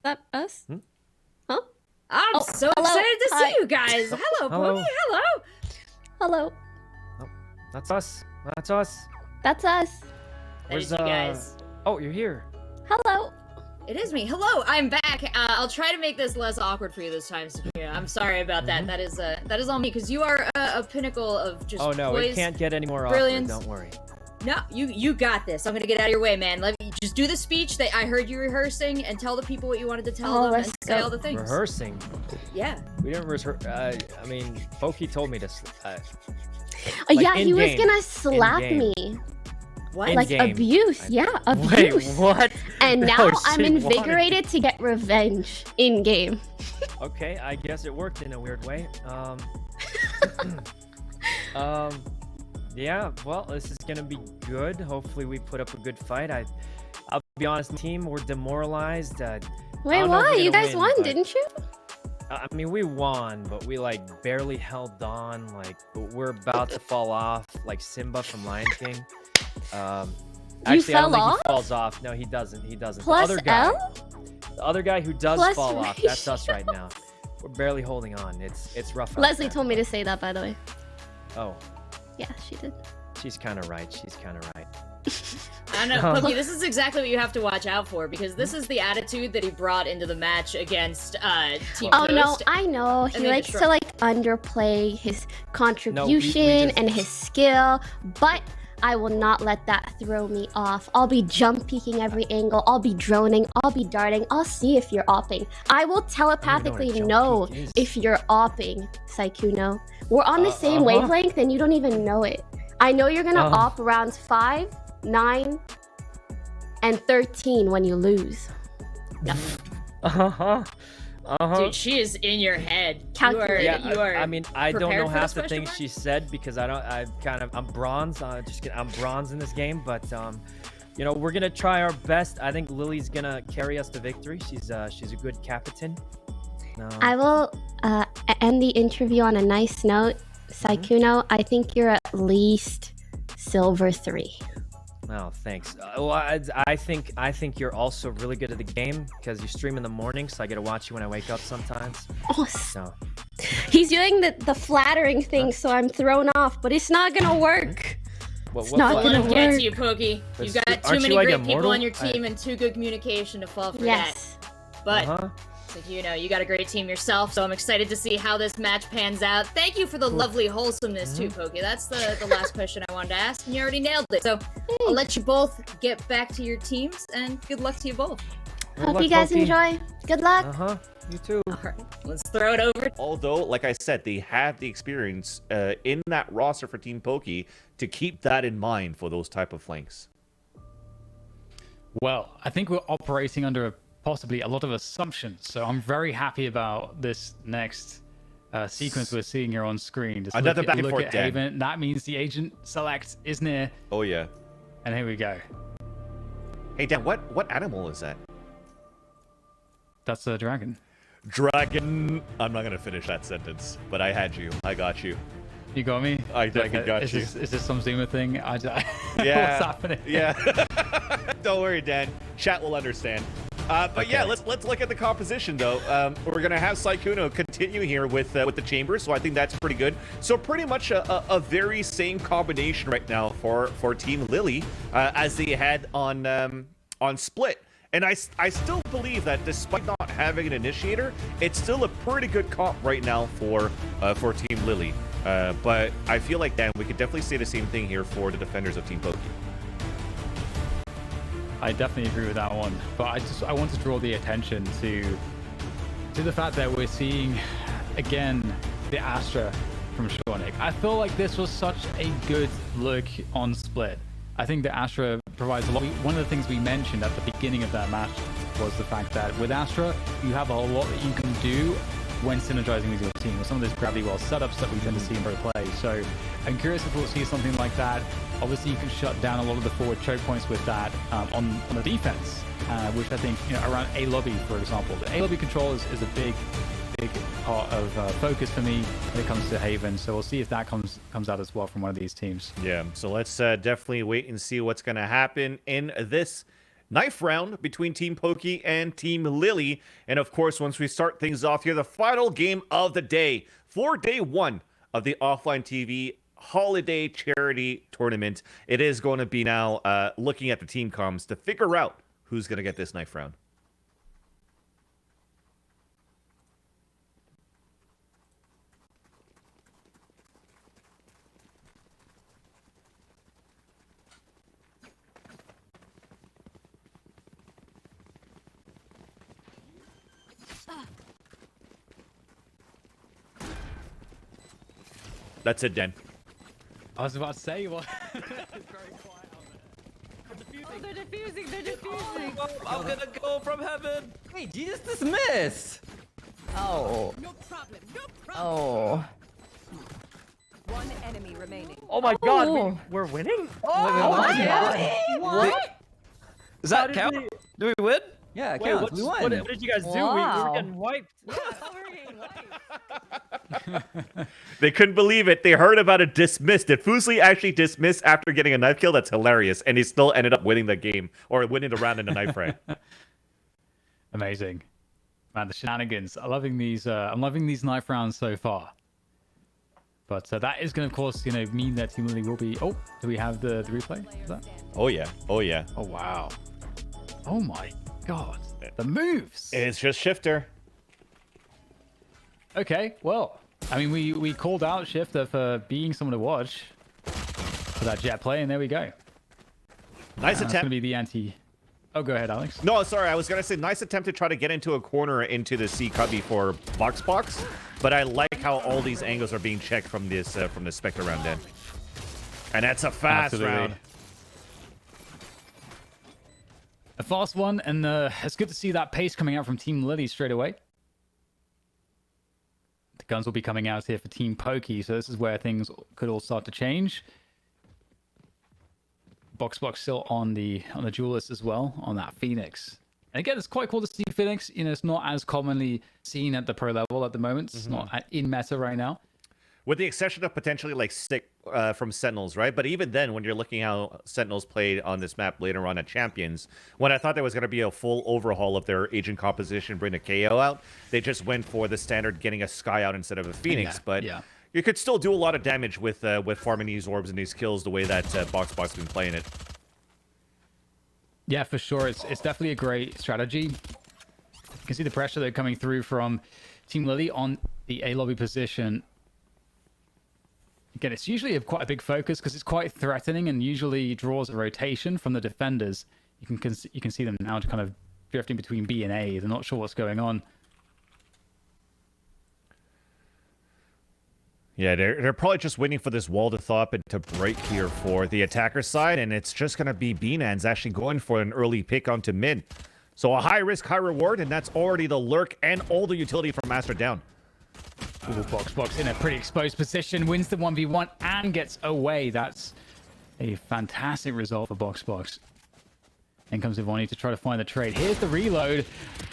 that us? Hmm? Huh? I'm so hello. excited to Hi. see you guys. Hello, Hello. Poki. Hello. Hello. Oh, that's us. That's us. That's us. That is you guys. Oh, you're here. Hello. It is me. Hello, I'm back. I'll try to make this less awkward for you this time, Sakura. I'm sorry about that. That is all me, because you are a pinnacle of just Oh no, poise. it can't get any more brilliance. awkward. Don't worry. No, you got this. I'm gonna get out of your way, man. Let me just do the speech that I heard you rehearsing and tell the people what you wanted to tell them and say all the things. Rehearsing? Yeah. We didn't rehearse. I mean, Poki told me to. Yeah, he was gonna slap in-game. me. What? Like abuse. Yeah, abuse. Wait, what? And now No, I'm she invigorated to get revenge in game. Okay, I guess it worked in a weird way. Yeah, well, this is gonna be good. Hopefully we put up a good fight. I'll be honest, team, we're demoralized. Wait, why? You guys won, didn't you? I mean, we won, but we like barely held on. Like, we're about to fall off, like Simba from Lion King. Actually, I don't think he falls off. No, he doesn't. He doesn't. Plus the other guy, L? the other guy who does Plus fall off, that's us ratio. right now. We're barely holding on. It's rough. out Leslie there. told me to say that, by the way. Oh, Yeah, she did. she's kind of right. She's kind of right. I don't know, Poki, this is exactly what you have to watch out for, because this is the attitude that he brought into the match against Team Oh Toast. no, I know. He then likes to like underplay his contribution just- and his skill, but I will not let that throw me off. I'll be jump peeking every angle. I'll be droning. I'll be darting. I'll see if you're opping. I will telepathically jump know peek is. if you're opping, Saikuno. We're on the same wavelength and you don't even know it. I know you're gonna op rounds 5, 9, and 13 when you lose. Dude, she is in your head. Calculate. You are I mean, I don't prepared know for half this the question things mark? she said because I'm bronze. Just kidding, I'm bronze in this game, but you know, we're gonna try our best. I think Lily's gonna carry us to victory. She's a good captain. I will end the interview on a nice note. Saikuno, I think you're at least silver 3. Oh, thanks. Well, I think you're also really good at the game because you stream in the morning, so I get to watch you when I wake up sometimes. Oh, So. he's doing the flattering thing, so I'm thrown off, but it's not gonna work. What not Well, gonna let him get work. to you, Poki. You've got Aren't too you, many like, great immortal? people on your team and too good communication to fall for Yes. that. But like, you know, you got a great team yourself, so I'm excited to see how this match pans out. Thank you for the lovely wholesomeness too, Poki. That's the last question I wanted to ask, and you already nailed it. So I'll let you both get back to your teams, and good luck to you both. Hope you guys enjoy. Good luck. You too. All right, let's throw it over. Although, like I said, they have the experience in that roster for Team Poki to keep that in mind for those type of flanks. Well, I think we're operating under possibly a lot of assumptions, so I'm very happy about this next sequence we're seeing here on screen. Just Another back and look forth, at Dan. Haven. That means the agent select is near, Oh yeah. and here we go. Hey Dan, what animal is that? That's a dragon. Dragon. I'm not gonna finish that sentence, but I had you. I got you. You got me? I definitely got is you. Is this some Zuma thing? Yeah. What's happening? Yeah. Don't worry, Dan. Chat will understand. But yeah, let's look at the composition though. We're gonna have Saikuno continue here with the chamber, so I think that's pretty good. So pretty much a very same combination right now for Team Lily as they had on Split. And I still believe that despite not having an initiator, it's still a pretty good comp right now for Team Lily. But I feel like, Dan, we could definitely say the same thing here for the defenders of Team Poki. I definitely agree with that one, but I want to draw the attention to the fact that we're seeing again the Astra from Shornik. I feel like this was such a good look on Split. I think the Astra provides a lot. One of the things we mentioned at the beginning of that match was the fact that with Astra, you have a lot that you can do when synergizing with your team, with some of those gravity well setups that we tend to see in pro play. So I'm curious if we'll see something like that. Obviously, you can shut down a lot of the forward choke points with that on the defense, which I think, you know, around A lobby, for example. The A lobby control is a big part of focus for me when it comes to Haven. So we'll see if that comes out as well from one of these teams. Yeah, so let's definitely wait and see what's going to happen in this knife round between Team Poki and Team Lily. And of course, once we start things off here, the final game of the day for day 1 of the Offline TV Holiday Charity Tournament. It is going to be now looking at the team comms to figure out who's going to get this knife round. That's it, Dan. I was about to say, what? It's very quiet out there. Oh, they're defusing, they're defusing. Oh, I'm gonna go from heaven. Hey, Jesus dismiss. Oh. No problem, no problem. Oh. One enemy remaining. Oh my God, Oh. we're winning? Oh my God. What? Does How that did count? we- Do we win? Yeah, it Wait, counts. We won. what did you guys do? We Wow. were getting wiped. Yeah, I thought we were getting wiped. They couldn't believe it. They heard about it dismissed. Did Fusli actually dismiss after getting a knife kill? That's hilarious. And he still ended up winning the game, or winning the round in the knife round. Amazing. Man, the shenanigans. I'm loving these knife rounds so far. But that is going to, of course, mean that Team Lily will be... Oh, do we have the replay? Is that... Oh, yeah. Oh, yeah. Oh, wow. Oh, my God. The moves. It's just Shifter. Okay, well, I mean, we called out Shifter for being someone to watch for that jet play, and there we go. Nice That's going to attempt. be the anti... Oh, go ahead, Alex. No, sorry. I was going to say nice attempt to try to get into a corner into the C cubby for Box, but I like how all these angles are being checked from this Spectre round in. And that's a fast Absolutely. round. A fast one, and it's good to see that pace coming out from Team Lily straight away. The guns will be coming out here for Team Poki, so this is where things could all start to change. Box still on the duelist as well, on that Phoenix. And again, it's quite cool to see Phoenix. It's not as commonly seen at the pro level at the moment. It's not in meta right now. With the exception of potentially like Stick from Sentinels, right? But even then, when you're looking how Sentinels played on this map later on at Champions, when I thought there was going to be a full overhaul of their agent composition, bring a KO out, they just went for the standard getting a Sky out instead of a Phoenix. Yeah, but yeah. you could still do a lot of damage with farming these orbs and these kills the way that Box has been playing it. Yeah, for sure. It's definitely a great strategy. You can see the pressure that coming through from Team Lily on the A lobby position. Again, it's usually quite a big focus because it's quite threatening and usually draws a rotation from the defenders. You can see them now kind of drifting between B and A. They're not sure what's going on. Yeah, they're probably just waiting for this wall to thaw up and to break here for the attacker side, and it's just going to be Bnans actually going for an early pick onto mid. So a high risk, high reward, and that's already the lurk and all the utility from Master down. Ooh, Box in a pretty exposed position, wins the 1v1 and gets away. That's a fantastic result for Box. In comes Ivani to try to find the trade. Here's the reload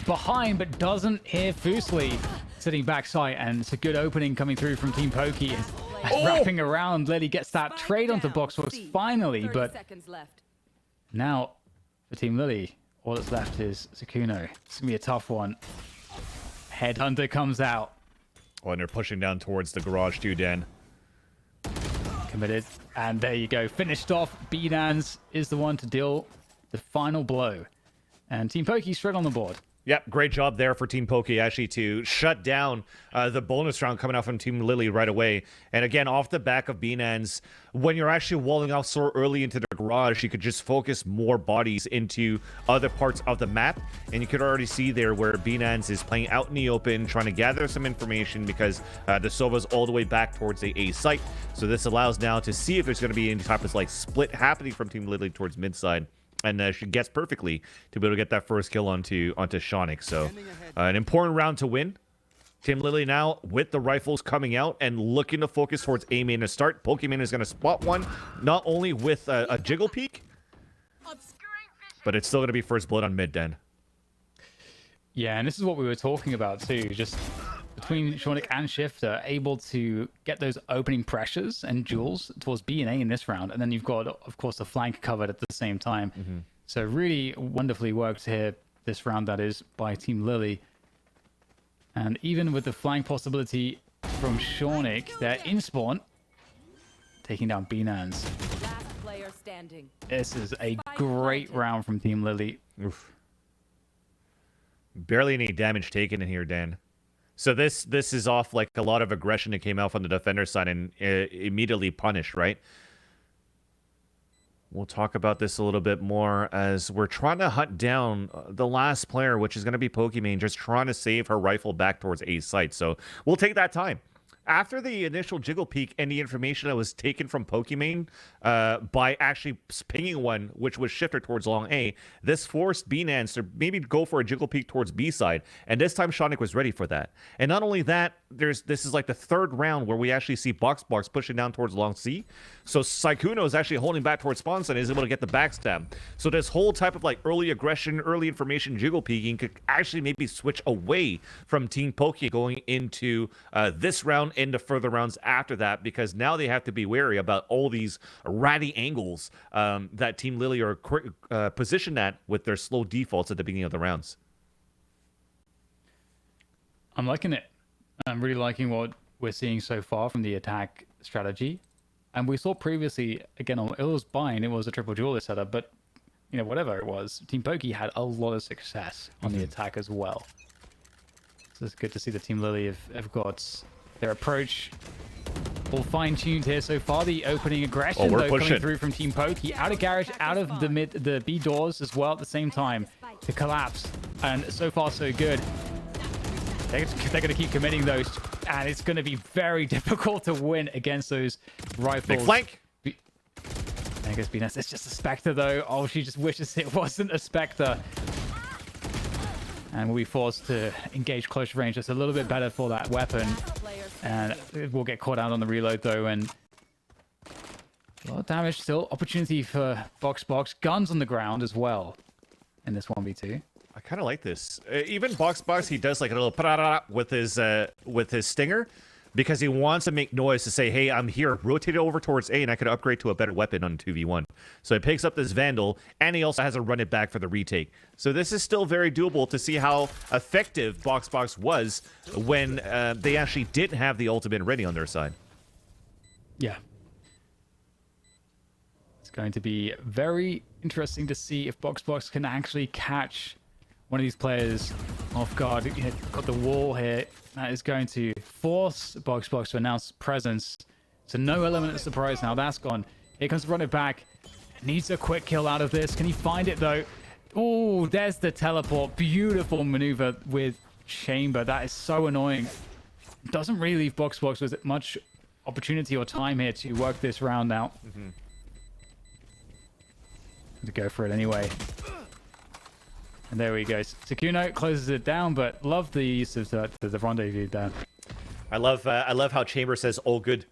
behind, but doesn't hear Fusli sitting backside, and it's a good opening coming through from Team Poki. As wrapping around, Lily gets that trade onto Box finally, but now for Team Lily, all that's left is Sakuno. It's gonna be a tough one. Headhunter comes out. Oh, and they're pushing down towards the garage too, Dan. Committed, and there you go. Finished off. Bnans is the one to deal the final blow. And Team Poki straight on the board. Yep, great job there for Team Poki actually to shut down the bonus round coming out from Team Lily right away. And again, off the back of Bnans, when you're actually walling off so early into the garage, you could just focus more bodies into other parts of the map. And you could already see there where Bnans is playing out in the open, trying to gather some information because the Sova's all the way back towards the A site. So this allows now to see if there's going to be any type of like split happening from Team Lily towards mid side. And she gets perfectly to be able to get that first kill onto Shonik. So an important round to win. Team Lily now with the rifles coming out and looking to focus towards A main to start. Pokemon is going to spot one, not only with a jiggle peek, but it's still going to be first blood on mid den. Yeah, and this is what we were talking about too. Just between Shonik and Shifter, able to get those opening pressures and duels towards B and A in this round. And then you've got, of course, the flank covered at the same time. So really wonderfully worked here this round, that is, by Team Lily. And even with the flying possibility from Shornik, they're in spawn, taking down B-Nans. Last player standing. This is a great round from Team Lily. Oof. Barely any damage taken in here, Dan. So this is off like a lot of aggression that came out from the defender side and immediately punished, right? We'll talk about this a little bit more as we're trying to hunt down the last player, which is going to be Pokimane, just trying to save her rifle back towards A site. So we'll take that time. After the initial jiggle peek and the information that was taken from Pokimane by actually pinging one, which was shifted towards long A, this forced B-Nans to maybe go for a jiggle peek towards B side. And this time, Shonic was ready for that. And not only that, this is like the third round where we actually see Box pushing down towards long C. So Sykkuno is actually holding back towards spawn and is able to get the backstab. So this whole type of like early aggression, early information jiggle peeking could actually maybe switch away from Team Poki going into this round, into further rounds after that, because now they have to be wary about all these ratty angles that Team Lily are positioned at with their slow defaults at the beginning of the rounds. I'm liking it. I'm really liking what we're seeing so far from the attack strategy. And we saw previously, again, it was Bind, it was a triple duelist setup, but, you know, whatever it was, Team Poki had a lot of success on the attack as well. So it's good to see the Team Lily have got their approach all fine-tuned here so far. The opening aggression, though, coming through from Team Poki. Out of garage, out of the B doors as well at the same time to collapse. And so far, so good. They're going to keep committing those, and it's going to be very difficult to win against those rifles. Big flank. I guess B-Nans. It's just a Spectre, though. Oh, she just wishes it wasn't a Spectre. And we'll be forced to engage close range. Just a little bit better for that weapon. And we'll get caught out on the reload, though. And a lot of damage still. Opportunity for Box. Guns on the ground as well in this 1v2. I kind of like this. Even Box, he does like a little pa-da-da with his stinger, because he wants to make noise to say, hey, I'm here. Rotate it over towards A, and I could upgrade to a better weapon on 2v1. So he picks up this Vandal, and he also has to run it back for the retake. So this is still very doable to see how effective Box was when they actually didn't have the ultimate ready on their side. Yeah. It's going to be very interesting to see if Box can actually catch one of these players off guard. Got the wall here. That is going to force Box to announce presence. So no element of surprise now. That's gone. Here comes Run It Back. Needs a quick kill out of this. Can he find it, though? Oh, there's the teleport. Beautiful maneuver with Chamber. That is so annoying. Doesn't really leave Box with much opportunity or time here to work this round out. To go for it anyway. And there we go. Sykkuno closes it down, but love the use of the rendezvous there. I love how Chamber says, "Oh, good."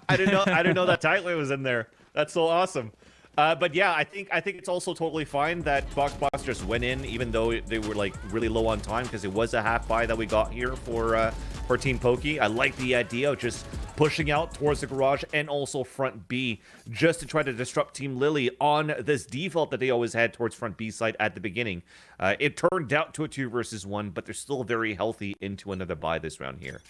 I didn't know that title was in there. That's so awesome. But yeah, I think it's also totally fine that Box just went in, even though they were like really low on time, because it was a half buy that we got here for Team Poki. I like the idea of just pushing out towards the garage and also front B, just to try to disrupt Team Lily on this default that they always had towards front B side at the beginning. It turned out to a 2 versus 1, but they're still very healthy into another buy this round here.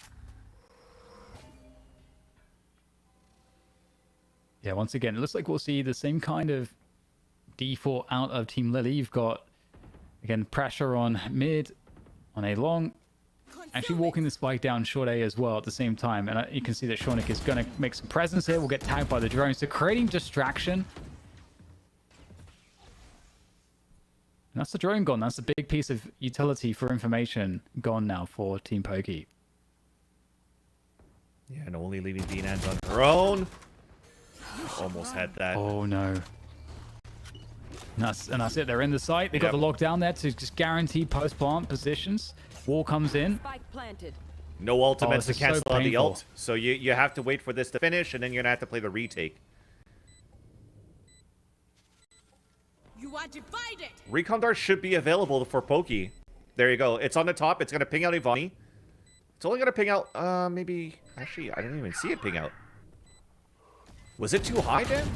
Yeah, once again, it looks like we'll see the same kind of default out of Team Lily. You've got, again, pressure on mid, on A long, actually walking the spike down short A as well at the same time. And you can see that Shornik is going to make some presence here. We'll get tagged by the drones. So creating distraction. And that's the drone gone. That's a big piece of utility for information gone now for Team Poki. Yeah, and only leaving B-Nans on her own. Almost had that. Oh no. And that's it. They're in the site. They got the lockdown there to just guarantee post-plant positions. Wall comes in. Spike planted. No ultimates to so cancel out the painful. ult. So you have to wait for this to finish, and then you're going to have to play the retake. You are divided. Recon Dart should be available for Poki. There you go. It's on the top. It's going to ping out Ivani. It's only going to ping out, maybe... Actually, I didn't even see it ping out. Was it too high, Dan?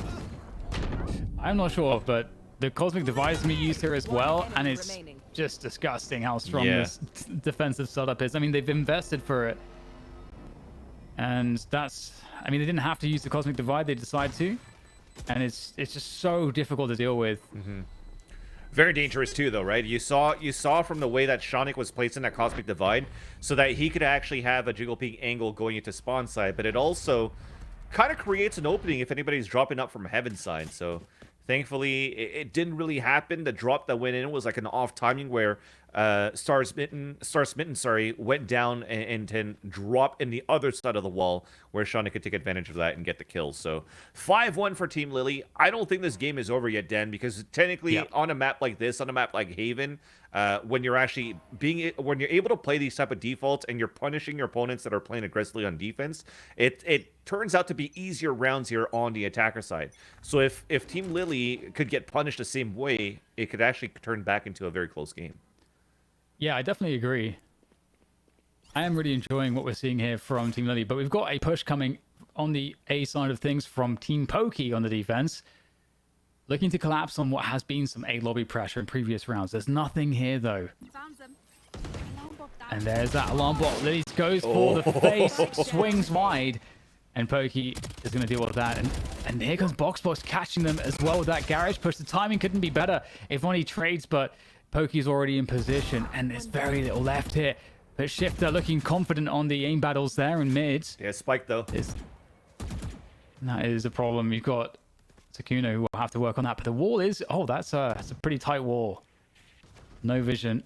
I'm not sure, but The Cosmic Divide is going to be used here as well, and it's just disgusting how strong this defensive setup is. I mean, they've invested for it. And that's... I mean, they didn't have to use the Cosmic Divide. They decided to. And it's just so difficult to deal with. Very dangerous too, though, right? You saw from the way that Shonik was placing that Cosmic Divide, so that he could actually have a Jiggle Peak angle going into spawn side, but it also kind of creates an opening if anybody's dropping up from heaven side. So thankfully, it didn't really happen. The drop that went in was like an off timing where Star Smitten, went down and drop in the other side of the wall where Shauna could take advantage of that and get the kill. So 5-1 for Team Lily. I don't think this game is over yet, Dan, because technically on a map like this, on a map like Haven, when you're actually when you're able to play these type of defaults and you're punishing your opponents that are playing aggressively on defense, it turns out to be easier rounds here on the attacker side. So if Team Lily could get punished the same way, it could actually turn back into a very close game. Yeah, I definitely agree. I am really enjoying what we're seeing here from Team Lily, but we've got a push coming on the A side of things from Team Poki on the defense. Looking to collapse on what has been some A lobby pressure in previous rounds. There's nothing here, though. And there's that alarm bot. Lily goes for the face, swings wide, and Poki is going to deal with that. And here comes Boxbox catching them as well with that garage push. The timing couldn't be better if only trades, but Poki's already in position, and there's very little left here. But Shifter looking confident on the aim battles there in mid. Yeah, Spike, though. That is a problem. You've got Sakuno who will have to work on that, but the wall is... Oh, that's a pretty tight wall. No vision.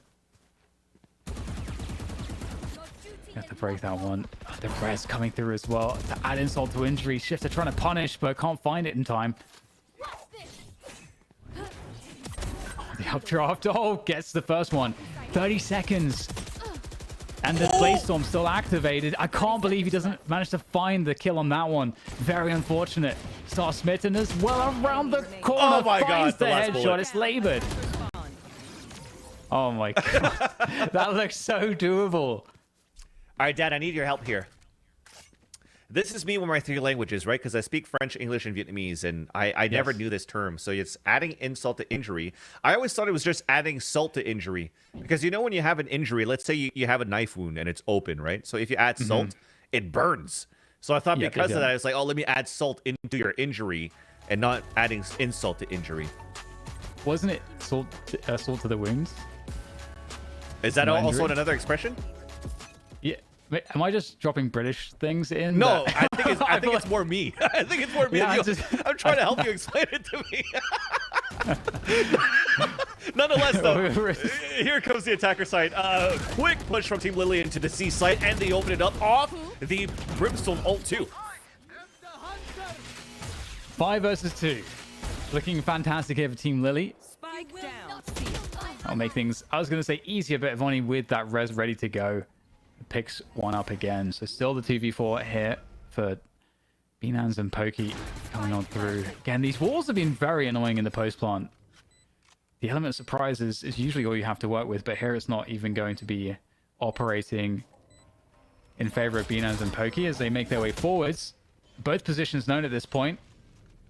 You have to break that one. Oh, the res coming through as well. To add insult to injury. Shifter trying to punish, but can't find it in time. The updraft. Oh, gets the first one. 30 seconds. And the Blaze-Storm still activated. I can't believe he doesn't manage to find the kill on that one. Very unfortunate. Star Smitten as well around the corner. Oh my God, the last headshot. bullet. It's labored. Oh my God. That looks so doable. All right, Dad, I need your help here. This is me with my 3 languages, right? Because I speak French, English, and Vietnamese, and I never knew this term. So it's adding insult to injury. I always thought it was just adding salt to injury. Because you know when you have an injury, let's say you have a knife wound and it's open, right? So if you add salt, it burns. So I thought because of that, I was like, oh, let me add salt into your injury and not adding insult to injury. Wasn't it salt to the wounds? Is that also another expression? Yeah. Wait, am I just dropping British things in? No, I think it's more me. I think it's more me. Yeah, I'm trying to help you explain it to me. Nonetheless, though, here comes the attacker side. Quick push from Team Lily into the C site, and they open it up off the Brimstone ult too. 5 versus 2. Looking fantastic here for Team Lily. I'll make things, I was going to say easier, but Vonnie with that res ready to go. Picks one up again. So still the 2v4 here for Binans and Poki coming on through. Again, these walls have been very annoying in the post plant. The element of surprise is usually all you have to work with, but here it's not even going to be operating in favor of Binans and Poki as they make their way forwards. Both positions known at this point,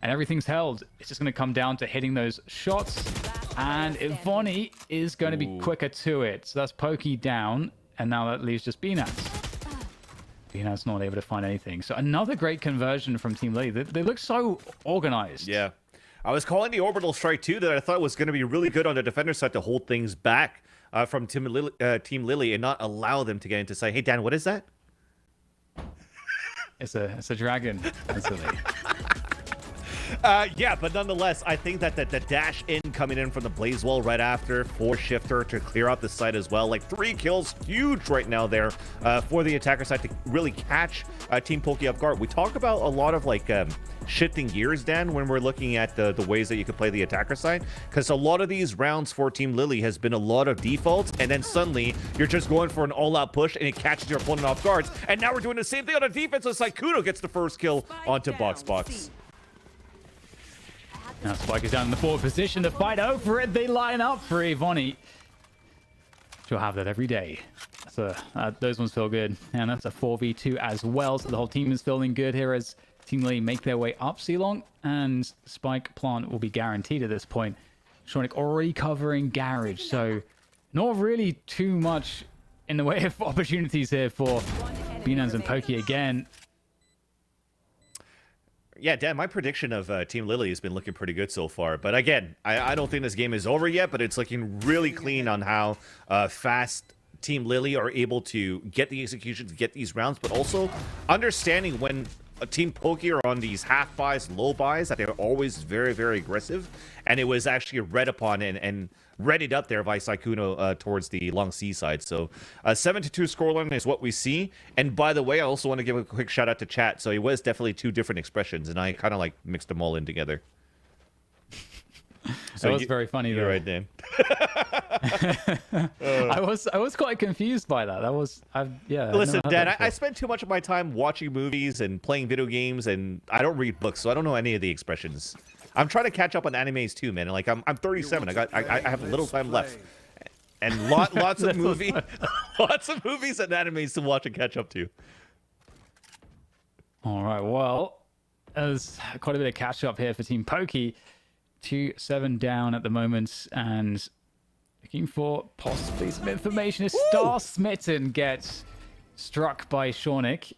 and everything's held. It's just going to come down to hitting those shots, and Vonnie is going to be quicker to it. So that's Poki down. And now that leaves just Binaz. Binaz not able to find anything. So another great conversion from Team Lily. They look so organized. Yeah. I was calling the orbital strike too that I thought was going to be really good on the defender side to hold things back from Team Lily and not allow them to get into sight. Hey, Dan, what is that? It's a dragon. That's Lily. Yeah, but nonetheless, I think that the dash in coming in from the Blaze Wall right after for Shifter to clear out the site as well. Like 3 kills, huge right now there for the attacker side to really catch Team Poki off guard. We talk about a lot of like shifting gears, Dan, when we're looking at the ways that you could play the attacker side, because a lot of these rounds for Team Lily has been a lot of defaults, and then suddenly you're just going for an all-out push and it catches your opponent off guards. And now we're doing the same thing on the defense as Saikuno gets the first kill onto Boxbox. Now Spike is down in the forward position to fight over it. They line up for Vonnie. She'll have that every day. So those ones feel good. And that's a 4v2 as well. So the whole team is feeling good here as Team Lily make their way up C-Long. And Spike plant will be guaranteed at this point. Shonik already covering garage, so not really too much in the way of opportunities here for Binance and Poki again. Yeah, Dan, my prediction of Team Lily has been looking pretty good so far. But again, I don't think this game is over yet, but it's looking really clean on how fast Team Lily are able to get the execution, to get these rounds, but also understanding when Team Poki are on these half buys, low buys, that they're always very, very aggressive. And it was actually read upon and readied up there by Sykkuno towards the long C side. So 7-2 scoreline is what we see. And by the way, I also want to give a quick shout out to chat. So it was definitely two different expressions, and I kind of like mixed them all in together. So that was very funny. You're right, Dan. I was quite confused by that. Yeah. Listen, Dan, I spend too much of my time watching movies and playing video games, and I don't read books, so I don't know any of the expressions. I'm trying to catch up on animes too, man. Like I'm 37. I have a little time left, and lots of movies and animes to watch and catch up to. All right. Well, there's quite a bit of catch up here for Team Poki. 2-7 down at the moment, and looking for possibly some information. As Star Smitten gets struck by Shonik,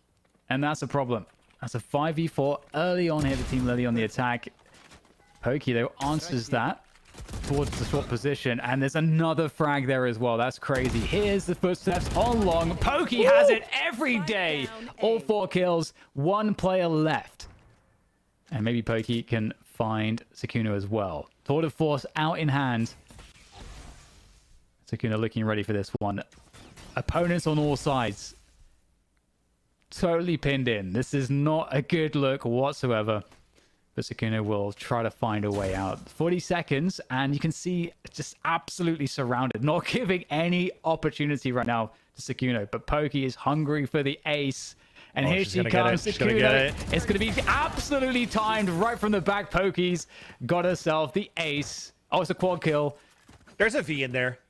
and that's a problem. That's a 5v4 early on here for Team Lily on the attack. Poki, though, answers that towards the short position, and there's another frag there as well. That's crazy. Here's the footsteps on long. Poki has it every day. All 4 kills, 1 player left. And maybe Poki can find Sykkuno as well. Tour de Force out in hand. Sykkuno looking ready for this one. Opponents on all sides. Totally pinned in. This is not a good look whatsoever. But Sykkuno will try to find a way out. 40 seconds, and you can see just absolutely surrounded. Not giving any opportunity right now to Sykkuno. But Poki is hungry for the ace. And here she comes, Sykkuno. It's going to be absolutely timed right from the back. Poki's got herself the ace. Oh, it's a quad kill. There's a V in there.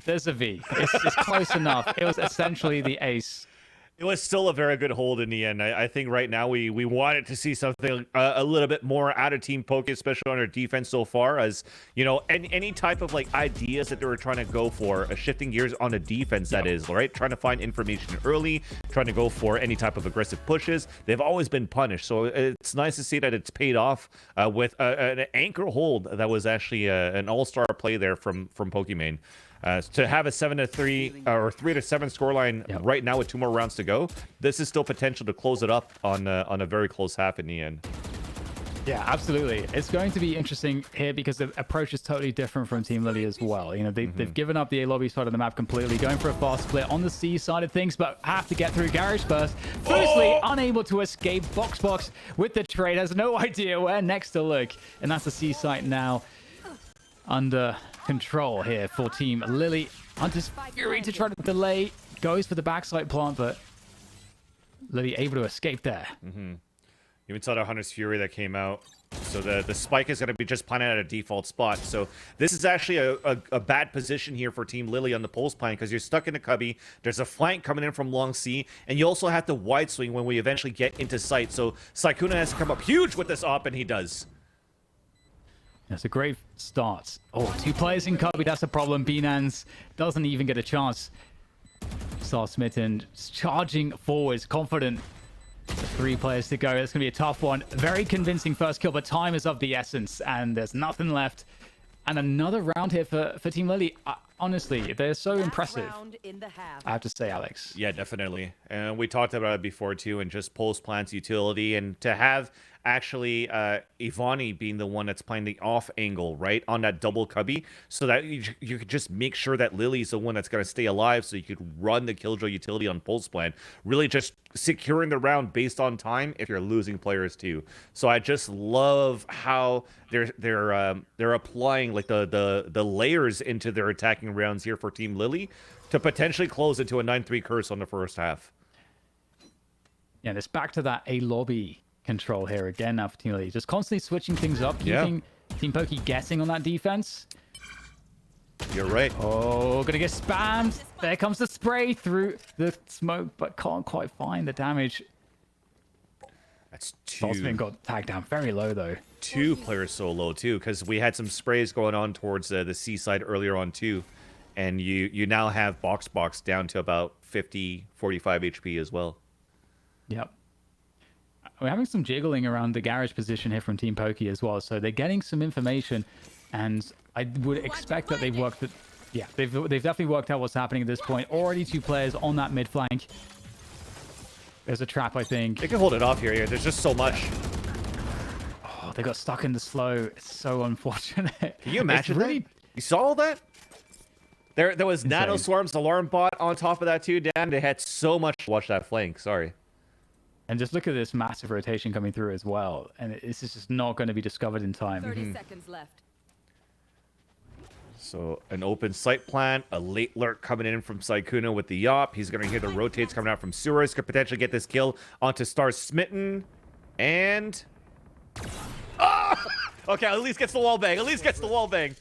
There's a V. It's close enough. It was essentially the ace. It was still a very good hold in the end. I think right now we wanted to see something a little bit more out of Team Poki, especially on our defense so far, as you know, any type of like ideas that they were trying to go for, shifting gears on the defense, that is, right? Trying to find information early, trying to go for any type of aggressive pushes. They've always been punished, so it's nice to see that it's paid off with an anchor hold that was actually an all-star play there from Pokimane. To have a 7-3 or 3-7 scoreline right now with 2 more rounds to go, this is still potential to close it up on a very close half in the end. Yeah, absolutely. It's going to be interesting here because the approach is totally different from Team Lily as well. You know, they've given up the A lobby side of the map completely, going for a fast split on the C side of things, but have to get through garage first. Firstly, unable to escape. Box with the trade, has no idea where next to look, and that's the C site now under control here for Team Lily. Hunter's Fury to try to delay, goes for the backside plant, but Lily able to escape there. Even saw the Hunter's Fury that came out. So the spike is going to be just planted at a default spot. So this is actually a bad position here for Team Lily on the pulse plan, because you're stuck in a cubby. There's a flank coming in from long C, and you also have to wide swing when we eventually get into sight. So Sykkuno has to come up huge with this op, and he does. That's a great start. Oh, 2 players in cubby, that's a problem. Binance doesn't even get a chance. Star Smitten charging forwards, confident. 3 players to go. It's going to be a tough one. Very convincing first kill, but time is of the essence, and there's nothing left. And another round here for Team Lily. Honestly, they're so impressive, I have to say, Alex. Yeah, definitely. And we talked about it before, too, and just post plants utility. And to have actually Ivani being the one that's playing the off angle, right, on that double cubby, so that you could just make sure that Lily's the one that's going to stay alive, so you could run the Killjoy utility on pulse plan, really just securing the round based on time if you're losing players too. So I just love how they're applying like the layers into their attacking rounds here for Team Lily to potentially close into a 9-3 curse on the first half. Yeah, and it's back to that A lobby control here again now for Team Lily. Just constantly switching things up, keeping Team Poki guessing on that defense. You're right. Oh, gonna get spammed. There comes the spray through the smoke, but can't quite find the damage. That's Saltzman got tagged down very low, though. two players so low too, because we had some sprays going on towards the C side earlier on too, and you now have box down to about 50, 45 HP as well. Yep. We're having some jiggling around the garage position here from Team Poki as well, so they're getting some information, and I would expect that they've worked. Yeah, they've definitely worked out what's happening at this point. Already 2 players on that mid flank. There's a trap, I think. They can hold it off here. There's just so much. Oh, they got stuck in the slow. It's so unfortunate. Can you imagine really... that? You saw all that? There was Insane. Nano Swarm's alarm bot on top of that too, Dan. They had so much to watch that flank. Sorry. And just look at this massive rotation coming through as well. And this is just not going to be discovered in time. 30 seconds left. So an open sight plan, a late lurk coming in from Sykkuno with the Yop. He's going to hear the rotates coming out from Sewers. Could potentially get this kill onto Star Smitten. And... Oh! Okay, at least gets the wall bang. At least gets the wall bang.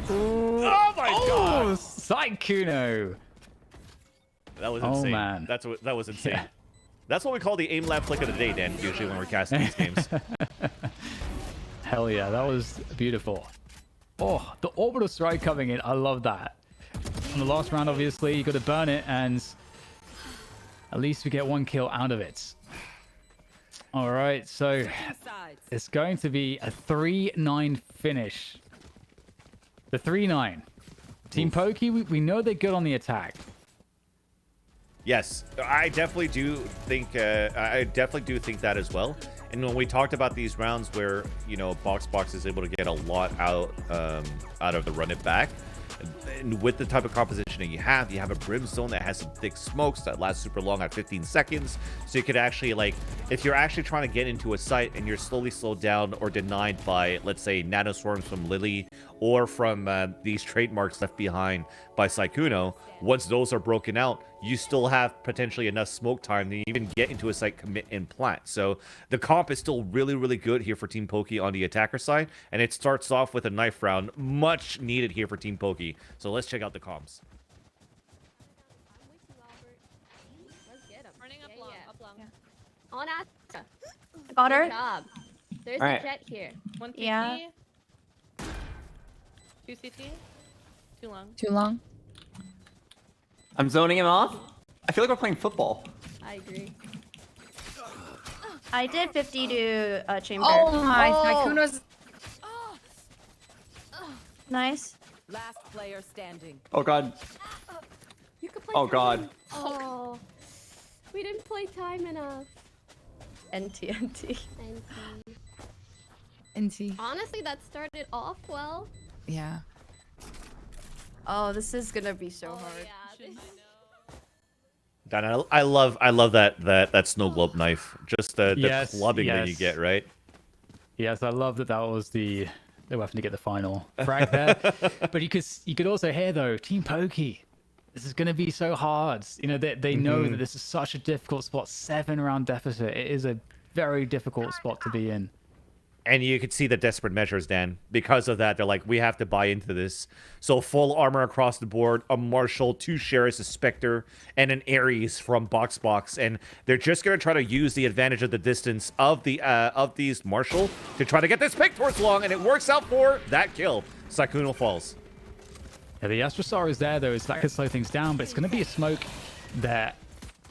Oh my god! Sykkuno! That was insane. Oh, man. That was insane. Yeah. That's what we call the aim lab flick of the day, Dan, usually when we're casting these games. Hell yeah, that was beautiful. Oh, the orbital strike coming in. I love that. In the last round, obviously, you got to burn it, and at least we get 1 kill out of it. All right, so it's going to be a 3-9 finish. The 3-9. Team Poki, we know they're good on the attack. Yes, I definitely do think that as well. And when we talked about these rounds where, you know, box is able to get a lot out of the run it back, and with the type of compositioning you have a Brimstone that has some thick smokes that last super long at 15 seconds. So you could actually, like, if you're actually trying to get into a site and you're slowly slowed down or denied by, let's say, Nano Swarms from Lily or from these trademarks left behind by Sykkuno, once those are broken out, you still have potentially enough smoke time to even get into a site, commit, and plant. So the comp is still really, really good here for Team Poki on the attacker side, and it starts off with a knife round, much needed here for Team Poki. So let's check out the comms. Let's get him. Running up long, up long. On Astra. Got her. Good job. There's All a right. jet here. 1 CT. Yeah. 2 CT. Too long. Too long. I'm zoning him off. I feel like we're playing football. I agree. I did 50 to chamber. Oh my, Sykkuno's. Nice. Last player standing. Oh god. You could play Oh time. god. Oh. We didn't play time enough. NT. NT. Honestly, that started off well. Yeah. Oh, this is gonna be so hard. Yeah, Dan, I love that snow globe knife. Just the clubbing that you get, right? Yes, I love that was the weapon to get the final frag there. But you could also hear, though, Team Poki, this is going to be so hard. You know, they know that this is such a difficult spot. 7-round deficit. It is a very difficult spot to be in. And you could see the desperate measures, Dan. Because of that, they're like, we have to buy into this. So full armor across the board, a Marshall, 2 Sheriffs, a Spectre, and an Ares from Box. And they're just going to try to use the advantage of the distance of these Marshall to try to get this pick towards long, and it works out for that kill. Sykkuno falls. Yeah, the Astrosar is there, though, so that could slow things down, but it's going to be a smoke there.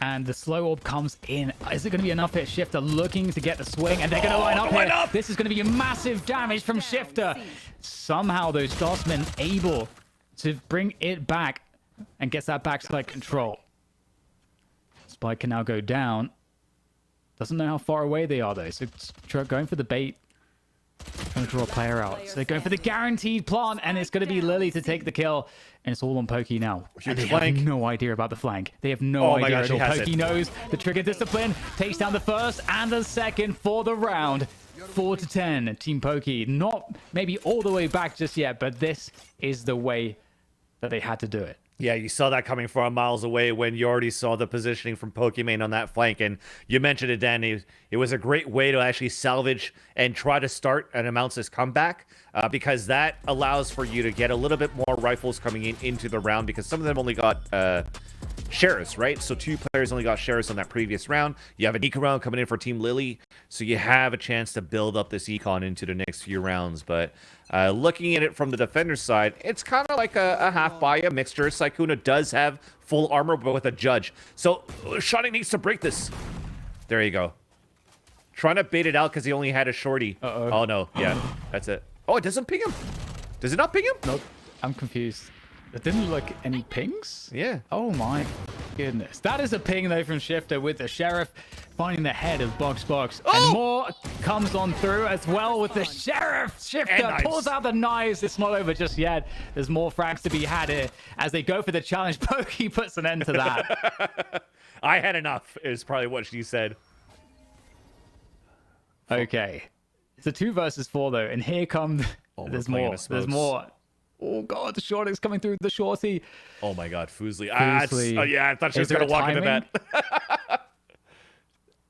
And the slow orb comes in. Is it going to be enough here? Shifter looking to get the swing, and they're going to line up here. This is going to be a massive damage from Shifter. Somehow, those Dustmen able to bring it back and gets that backside control. Spike can now go down. Doesn't know how far away they are, though. So going for the bait. Trying to draw a player out. So they're going for the guaranteed plant, and it's going to be Lily to take the kill. And it's all on Poki now. And they have no idea about the flank. They have no idea at all. Poki knows the trigger discipline. Takes down the first and the second for the round. 4-10. Team Poki. Not maybe all the way back just yet, but this is the way that they had to do it. Yeah, you saw that coming from miles away when you already saw the positioning from Pokimane on that flank. And you mentioned it, Danny. It was a great way to actually salvage and try to start an Amounts' comeback because that allows for you to get a little bit more rifles coming into the round because some of them only got Sheriffs, right? So 2 players only got Sheriffs on that previous round. You have an Eco round coming in for Team Lily, so you have a chance to build up this Econ into the next few rounds. But looking at it from the defender side, it's kind of like a half buy, a mixture. Sykkuno does have full armor, but with a judge. So Shawny needs to break this. There you go. Trying to bait it out because he only had a shorty. Oh, no. Yeah, that's it. Oh, it doesn't ping him. Does it not ping him? Nope. I'm confused. There didn't look like any pings? Yeah. Oh my goodness. That is a ping though from Shifter with the Sheriff finding the head of Box. And more comes on through as well with the Sheriff. Shifter pulls out the knives. It's not over just yet. There's more frags to be had here as they go for the challenge. Poki puts an end to that. I had enough is probably what she said. Okay. It's a 2 versus 4 though. And here comes... there's more. There's more. Oh god, the Shorty's coming through the shorty. Oh my god, Fuslie. Yeah, I thought she was going to walk into that.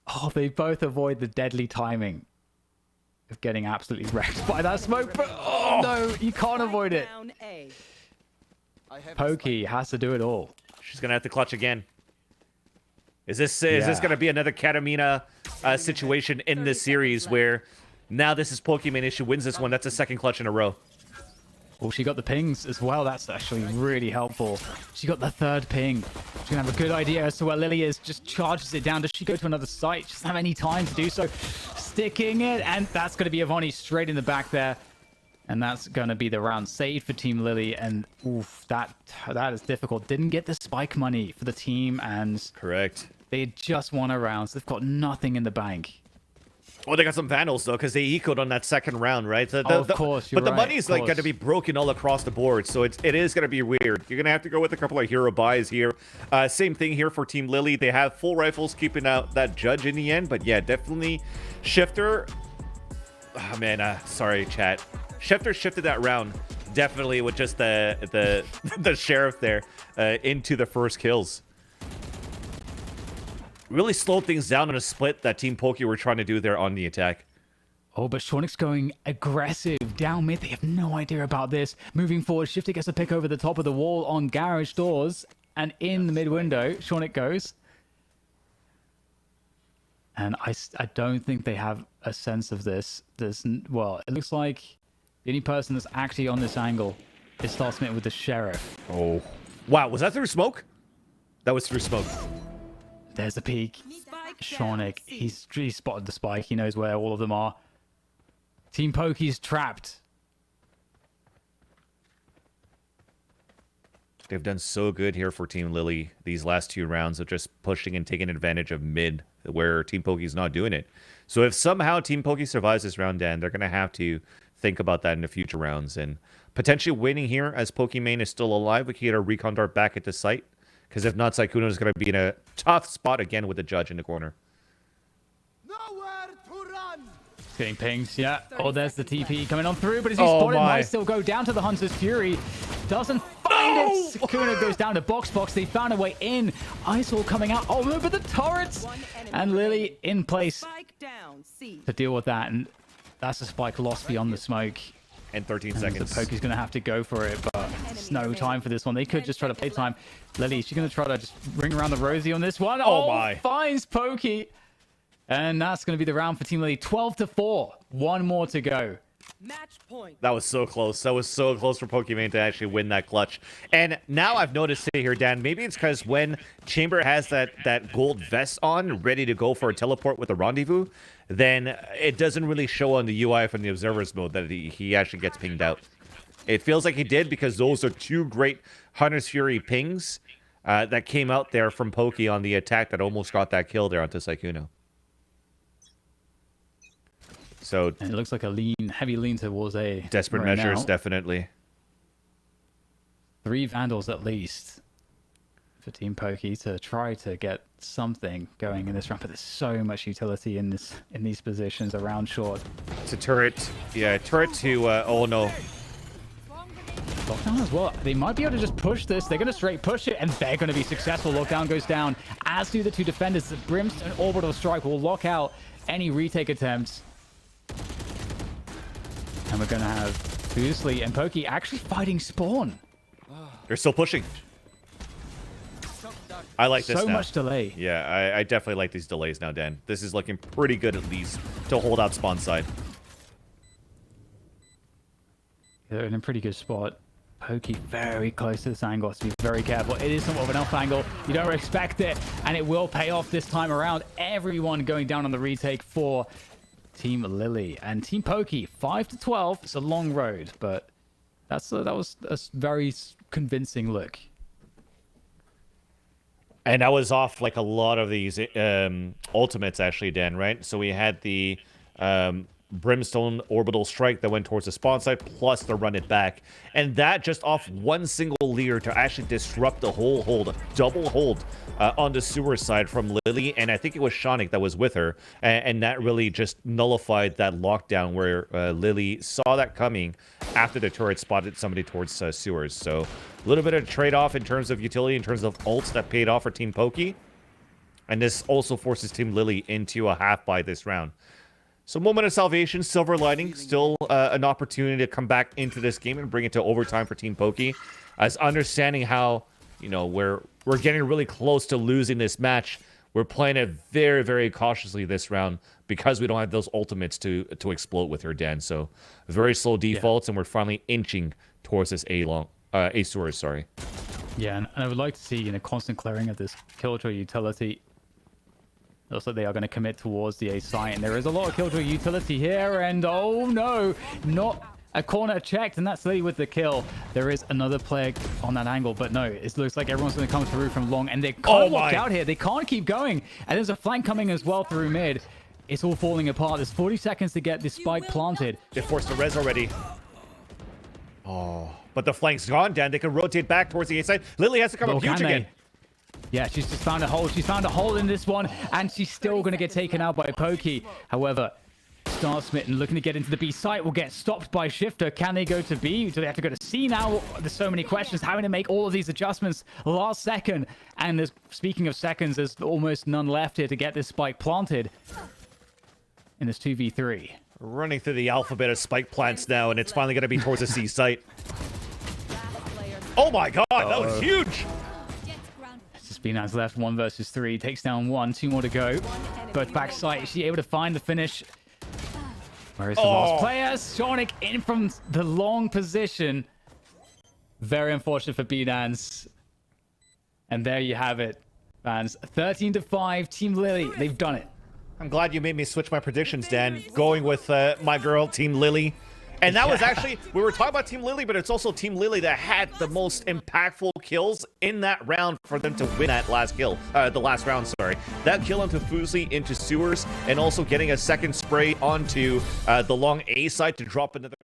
Oh, they both avoid the deadly timing of getting absolutely wrecked by that smoke. But oh no, you can't avoid it. Poki has to do it all. She's going to have to clutch again. Is this going to be another Katamina situation in this series where now this is Pokimane? If she wins this one, that's a second clutch in a row. Well, she got the pings as well. That's actually really helpful. She got the 3rd ping. She's going to have a good idea as to where Lily is. Just charges it down. Does she go to another site? She doesn't have any time to do so. Sticking it. And that's going to be Avani straight in the back there. And that's going to be the round saved for Team Lily. And oof, that is difficult. Didn't get the spike money for the team. And correct. They just won a round. So they've got nothing in the bank. Well, they got some Vandals, though, because they ecoed on that second round, right? Of course, you're But the right, money's like going to be broken all across the board, so it is going to be weird. You're going to have to go with a couple of hero buys here. Same thing here for Team Lily. They have full rifles keeping out that judge in the end, but yeah, definitely Shifter. Oh, man, sorry, chat. Shifter shifted that round, definitely with just the Sheriff there into the first kills. Really slowed things down on a split that Team Poki were trying to do there on the attack. Oh, but Shonik's going aggressive down mid. They have no idea about this. Moving forward, Shifter gets a pick over the top of the wall on garage doors. And in the mid window, Shonik goes. And I don't think they have a sense of this. Well, it looks like the only person that's actually on this angle is Star Smith with the Sheriff. Oh. Wow, was that through smoke? That was through smoke. There's the peak. Shonik, he's spotted the spike. He knows where all of them are. Team Poki's trapped. They've done so good here for Team Lily these last 2 rounds of just pushing and taking advantage of mid, where Team Poki's not doing it. So if somehow Team Poki survives this round, Dan, they're going to have to think about that in the future rounds. And potentially winning here as Pokimane is still alive. We can get a recon dart back at the site. Because if not, Sykkuno is going to be in a tough spot again with the judge in the corner. Nowhere to run. Getting pings, yeah. Oh, there's the TP coming on through, but as he spotted, might still go down to the Hunter's Fury. Doesn't find it. Sykkuno goes down to Box. They found a way in. Ice-Wall coming out. Oh, look at the turrets. And Lily in place to deal with that. And that's a spike lost beyond the smoke. And 13 seconds. So Poki's going to have to go for it, but there's no time for this one. They could just try to play time. Lily, she's going to try to just ring around the rosy on this one. Oh my. Finds Poki. And that's going to be the round for Team Lily. 12-4. One more to go. Match point. That was so close. That was so close for Pokimane to actually win that clutch. And now I've noticed it here, Dan. Maybe it's because when Chamber has that gold vest on, ready to go for a teleport with a rendezvous, then it doesn't really show on the UI from the observer's mode that he actually gets pinged out. It feels like he did because those are 2 great Hunter's Fury pings that came out there from Poki on the attack that almost got that kill there onto Sykkuno. So and it looks like a heavy lean towards A. Desperate measures, now. Definitely. 3 Vandals at least for Team Poki to try to get something going in this round. But there's so much utility in these positions around short. It's a turret. Yeah, turret to... oh, no. Lockdown as well. They might be able to just push this. They're going to straight push it, and they're going to be successful. Lockdown goes down, as do the 2 defenders. The Brimstone Orbital Strike will lock out any retake attempts. And we're going to have Fuslie and Poki actually fighting Spawn. They're still pushing. I like this so now. much delay. Yeah, I definitely like these delays now, Dan. This is looking pretty good at least to hold out spawn side. They're in a pretty good spot. Poki very close to this angle, so be very careful. It is somewhat of an off angle. You don't expect it, and it will pay off this time around. Everyone going down on the retake for Team Lily and Team Poki. 5-12. It's a long road, but that was a very convincing look. And that was off like a lot of these ultimates, actually, Dan, right? So we had the Brimstone Orbital Strike that went towards the spawn side, plus the run it back. And that just off one single leer to actually disrupt the whole hold, double hold on the sewer side from Lily. And I think it was Shonik that was with her. And that really just nullified that lockdown where Lily saw that coming after the turret spotted somebody towards sewers. So a little bit of trade-off in terms of utility, in terms of ults that paid off for Team Poki. And this also forces Team Lily into a half by this round. So moment of salvation, silver lining, still an opportunity to come back into this game and bring it to overtime for Team Poki. As understanding how, you know, we're getting really close to losing this match, we're playing it very, very cautiously this round because we don't have those ultimates to explode with her, Dan. So very slow defaults, and we're finally inching towards this A Source, sorry. Yeah, and I would like to see, you know, constant clearing of this Killjoy utility. Looks like they are going to commit towards the A site, and there is a lot of Killjoy utility here, and oh no, not a corner checked, and that's Lily with the kill. There is another player on that angle, but no, it looks like everyone's going to come through from long, and they can't walk out here. They can't keep going, and there's a flank coming as well through mid. It's all falling apart. There's 40 seconds to get this spike planted. They forced the res already. Oh, but the flank's gone, Dan. They can rotate back towards the A side. Lily has to come up huge again. Yeah, she's just found a hole. She's found a hole in this one, and she's still going to get taken out by Poki. However, Star Smitten looking to get into the B site will get stopped by Shifter. Can they go to B? Do they have to go to C now? There's so many questions. Having to make all of these adjustments last second. And there's, speaking of seconds, there's almost none left here to get this spike planted in this 2v3. Running through the alphabet of spike plants now, and it's finally going to be towards the C site. Oh my god, that was huge! Spinan's left 1 versus 3, takes down 1, 2 more to go. Both back site, is she able to find the finish? Where is the last player? Shonik in from the long position. Very unfortunate for B-Dance. And there you have it, fans. 13-5, Team Lily, they've done it. I'm glad you made me switch my predictions, Dan. Going with my girl, Team Lily. And that was actually, we were talking about Team Lily, but it's also Team Lily that had the most impactful kills in that round for them to win that last kill. The last round, sorry. That kill onto Fuslie into sewers, and also getting a second spray onto the long A side to drop another...